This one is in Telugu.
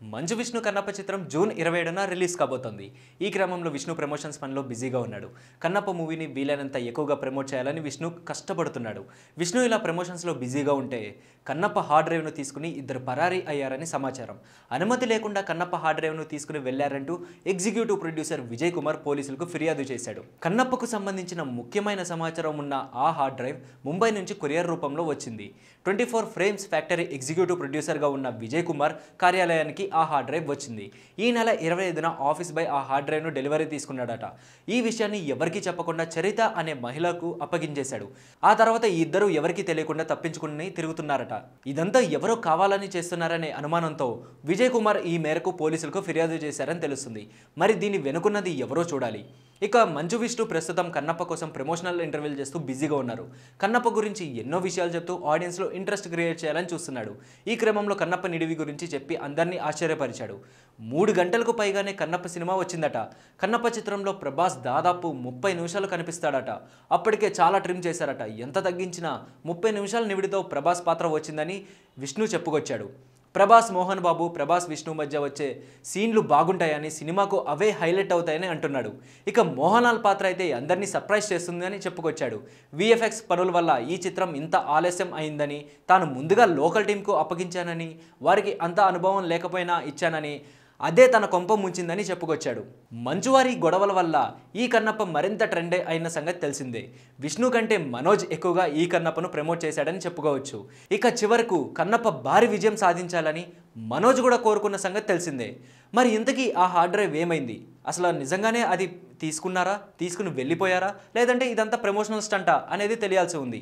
మంచు విష్ణు కన్నప్ప చిత్రం జూన్ 27న రిలీజ్ కాబోతోంది. ఈ క్రమంలో విష్ణు ప్రమోషన్స్ పనిలో బిజీగా ఉన్నాడు. కన్నప్ప మూవీని వీలైనంత ఎక్కువగా ప్రమోట్ చేయాలని విష్ణు కష్టపడుతున్నాడు. విష్ణు ఇలా ప్రమోషన్స్లో బిజీగా ఉంటే కన్నప్ప హార్డ్ డ్రైవ్ను తీసుకుని ఇద్దరు పరారీ అయ్యారని సమాచారం. అనుమతి లేకుండా కన్నప్ప హార్డ్ డ్రైవ్ను తీసుకుని వెళ్లారంటూ ఎగ్జిక్యూటివ్ ప్రొడ్యూసర్ విజయ్ కుమార్ పోలీసులకు ఫిర్యాదు చేశాడు. కన్నప్పకు సంబంధించిన ముఖ్యమైన సమాచారం ఉన్న ఆ హార్డ్ డ్రైవ్ ముంబై నుంచి కొరియర్ రూపంలో వచ్చింది. 24 ఫ్రేమ్స్ ఫ్యాక్టరీ ఎగ్జిక్యూటివ్ ప్రొడ్యూసర్గా ఉన్న విజయ్ కుమార్ కార్యాలయానికి ఆ హార్డ్ డ్రైవ్ వచ్చింది. ఈ నెల 25న ఆఫీస్ బై ఆ హార్డ్ డ్రైవ్ను డెలివరీ తీసుకున్నాడట. ఈ విషయాన్ని ఎవరికీ చెప్పకుండా చరిత అనే మహిళకు అప్పగించేశాడు. ఆ తర్వాత ఈ ఇద్దరు ఎవరికీ తెలియకుండా తప్పించుకుని తిరుగుతున్నారట. ఇదంతా ఎవరో కావాలని చేస్తున్నారనే అనుమానంతో విజయ్ కుమార్ ఈ మేరకు పోలీసులకు ఫిర్యాదు చేశారని తెలుస్తుంది. మరి దీని వెనుకున్నది ఎవరో చూడాలి. ఇక మంచు విష్ణు ప్రస్తుతం కన్నప్ప కోసం ప్రమోషనల్ ఇంటర్వ్యూలు చేస్తూ బిజీగా ఉన్నారు. కన్నప్ప గురించి ఎన్నో విషయాలు చెప్తూ ఆడియన్స్లో ఇంట్రెస్ట్ క్రియేట్ చేయాలని చూస్తున్నాడు. ఈ క్రమంలో కన్నప్ప నిడివి గురించి చెప్పి అందరినీ ఆశ్చర్యపరిచాడు. 3 గంటలకు పైగానే కన్నప్ప సినిమా వచ్చిందట. కన్నప్ప చిత్రంలో ప్రభాస్ దాదాపు 30 నిమిషాలు కనిపిస్తాడట. అప్పటికే చాలా ట్రిమ్ చేశారట. ఎంత తగ్గించినా 30 నిమిషాల నివిడితో ప్రభాస్ పాత్ర వచ్చిందని విష్ణు చెప్పుకొచ్చాడు. ప్రభాస్ మోహన్ బాబు, ప్రభాస్ విష్ణు మధ్య వచ్చే సీన్లు బాగుంటాయని, సినిమాకు అవే హైలైట్ అవుతాయని అంటున్నాడు. ఇక మోహన్లాల్ పాత్ర అయితే అందరినీ సర్ప్రైజ్ చేస్తుందని చెప్పుకొచ్చాడు. విఎఫ్ఎక్స్ పనుల వల్ల ఈ చిత్రం ఇంత ఆలస్యం అయిందని, తాను ముందుగా లోకల్ టీంకు అప్పగించానని, వారికి అంత అనుభవం లేకపోయినా ఇచ్చానని, అదే తన కొంప ముంచిందని చెప్పుకొచ్చాడు. మంచువారి గొడవల వల్ల ఈ కన్నప్ప మరింత ట్రెండే అయిన సంగతి తెలిసిందే. విష్ణు కంటే మనోజ్ ఎక్కువగా ఈ కన్నప్పను ప్రమోట్ చేశాడని చెప్పుకోవచ్చు. ఇక చివరకు కన్నప్ప భారీ విజయం సాధించాలని మనోజ్ కూడా కోరుకున్న సంగతి తెలిసిందే. మరి ఇంతకీ ఆ హార్డ్ డ్రైవ్ ఏమైంది? అసలు నిజంగానే అది తీసుకున్నారా, తీసుకుని వెళ్ళిపోయారా, లేదంటే ఇదంతా ప్రమోషనల్ స్టంటా అనేది తెలియాల్సి ఉంది.